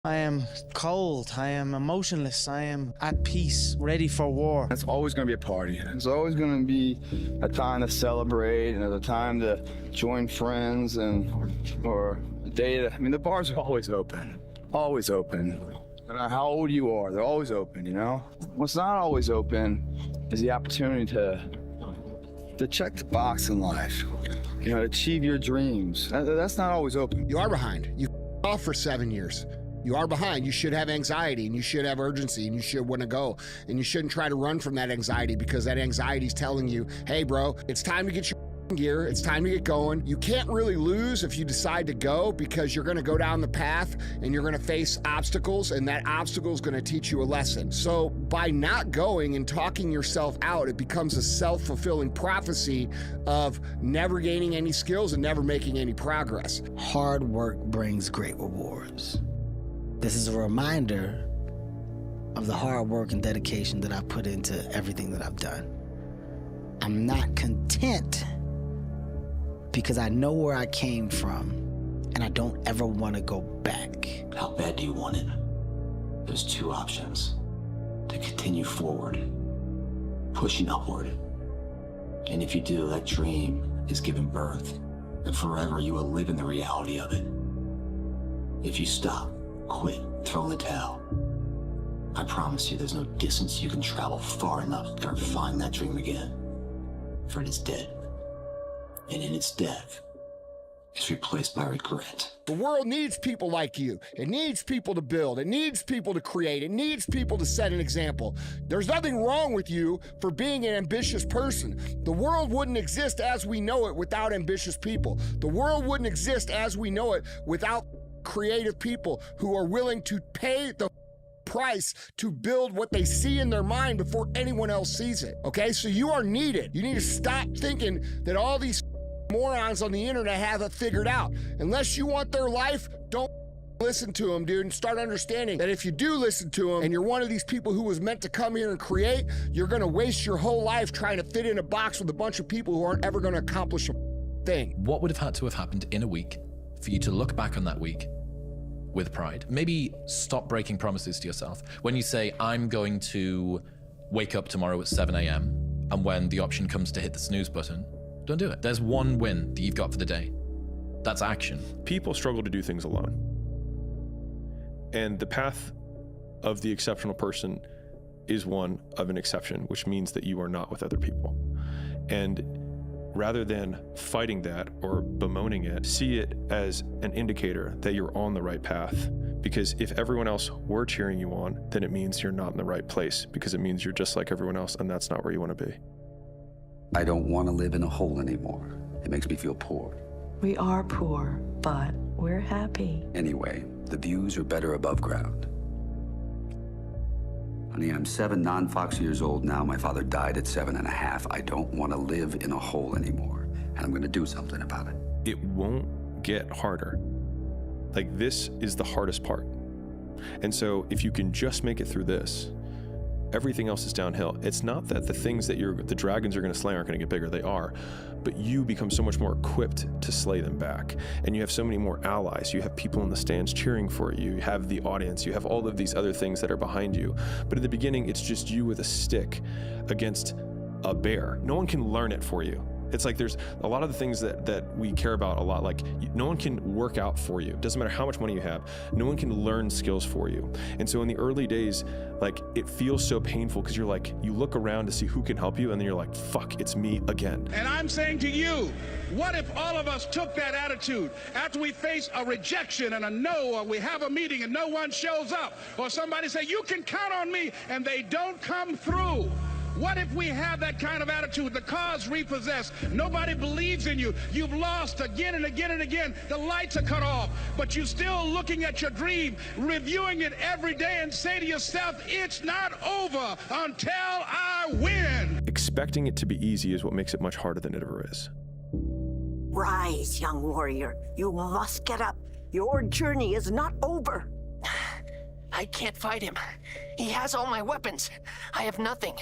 I am cold, I am emotionless, I am at peace, ready for war. It's always going to be a party. It's always going to be a time to celebrate and a time to join friends or a day to, I mean, the bars are always open. Always open. No matter how old you are, they're always open, you know? What's not always open is the opportunity to check the box in life, you know, achieve your dreams. That's not always open. You are behind. You off for 7 years. You are behind. You should have anxiety and you should have urgency and you should want to go. And you shouldn't try to run from that anxiety because that anxiety is telling you, hey, bro, it's time to get your gear. It's time to get going. You can't really lose if you decide to go because you're going to go down the path and you're going to face obstacles and that obstacle is going to teach you a lesson. So by not going and talking yourself out, it becomes a self-fulfilling prophecy of never gaining any skills and never making any progress. Hard work brings great rewards. This is a reminder of the hard work and dedication that I put into everything that I've done. I'm not content because I know where I came from and I don't ever want to go back. How bad do you want it? There's two options. To continue forward, pushing upward. And if you do, that dream is given birth, and forever you will live in the reality of it. If you stop, quit, throw in the towel, I promise you there's no distance you can travel far enough to find that dream again. For it is dead. And in its death, it's replaced by regret. The world needs people like you. It needs people to build. It needs people to create. It needs people to set an example. There's nothing wrong with you for being an ambitious person. The world wouldn't exist as we know it without ambitious people. The world wouldn't exist as we know it without creative people who are willing to pay the price to build what they see in their mind before anyone else sees it. Okay, so you are needed. You need to stop thinking that all these morons on the internet have it figured out. Unless you want their life, don't listen to them, dude, and start understanding that if you do listen to them and you're one of these people who was meant to come here and create, you're gonna waste your whole life trying to fit in a box with a bunch of people who aren't ever gonna accomplish a thing. What would have had to have happened in a week for you to look back on that week with pride? Maybe stop breaking promises to yourself. When you say, I'm going to wake up tomorrow at 7 a.m. and when the option comes to hit the snooze button, don't do it. There's one win that you've got for the day. That's action. People struggle to do things alone. And the path of the exceptional person is one of an exception, which means that you are not with other people. And rather than fighting that or bemoaning it, see it as an indicator that you're on the right path. Because if everyone else were cheering you on, then it means you're not in the right place, because it means you're just like everyone else, and that's not where you want to be. I don't want to live in a hole anymore. It makes me feel poor. We are poor, but we're happy. Anyway, the views are better above ground. Honey, I'm 7 non-Fox years old now. My father died at 7.5. I don't want to live in a hole anymore, and I'm going to do something about it. It won't get harder. Like, this is the hardest part. And so if you can just make it through this, everything else is downhill. It's not that the things that the dragons are going to slay aren't going to get bigger. They are. But you become so much more equipped to slay them back. And you have so many more allies. You have people in the stands cheering for you. You have the audience. You have all of these other things that are behind you. But in the beginning, it's just you with a stick against a bear. No one can learn it for you. It's like there's a lot of the things that we care about a lot, like no one can work out for you. Doesn't matter how much money you have. No one can learn skills for you. And so in the early days, like, it feels so painful because you're like, you look around to see who can help you and then you're like, fuck, it's me again. And I'm saying to you, what if all of us took that attitude after we face a rejection and a no, or we have a meeting and no one shows up, or somebody say, you can count on me, and they don't come through? What if we have that kind of attitude? The car's repossessed. Nobody believes in you. You've lost again and again and again. The lights are cut off, but you're still looking at your dream, reviewing it every day, and say to yourself, it's not over until I win. Expecting it to be easy is what makes it much harder than it ever is. Rise, young warrior. You must get up. Your journey is not over. I can't fight him. He has all my weapons. I have nothing.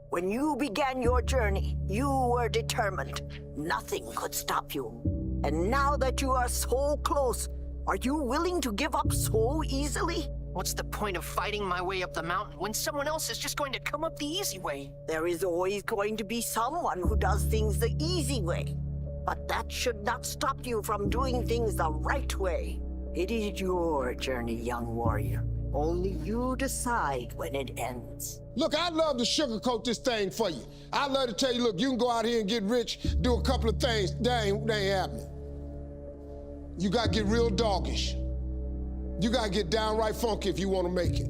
When you began your journey, you were determined. Nothing could stop you. And now that you are so close, Are you willing to give up so easily? What's the point of fighting my way up the mountain when someone else is just going to come up the easy way? There is always going to be someone who does things the easy way. But that should not stop you from doing things the right way. It is your journey, young warrior. Only you decide when it ends. Look, I'd love to sugarcoat this thing for you. I'd love to tell you, look, you can go out here and get rich, do a couple of things. That ain't happening. You gotta get real doggish. You gotta get downright funky if you wanna make it.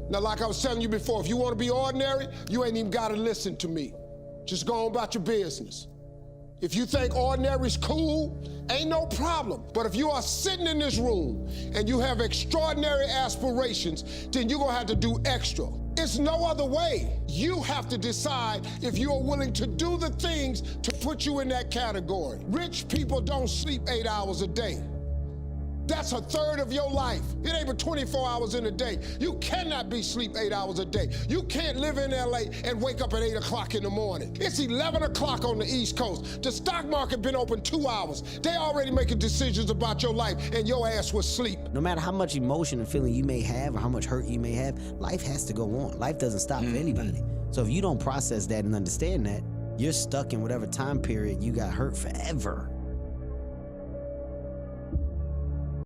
Now, like I was telling you before, if you wanna be ordinary, you ain't even gotta listen to me. Just go on about your business. If you think ordinary's cool, ain't no problem. But if you are sitting in this room and you have extraordinary aspirations, then you're gonna have to do extra. It's no other way. You have to decide if you are willing to do the things to put you in that category. Rich people don't sleep 8 hours a day. That's a third of your life. It ain't but 24 hours in a day. You cannot be sleep 8 hours a day. You can't live in LA and wake up at 8 o'clock in the morning. It's 11 o'clock on the East Coast. The stock market been open 2 hours. They already making decisions about your life and your ass was asleep. No matter how much emotion and feeling you may have or how much hurt you may have, life has to go on. Life doesn't stop for anybody. So if you don't process that and understand that, you're stuck in whatever time period you got hurt forever.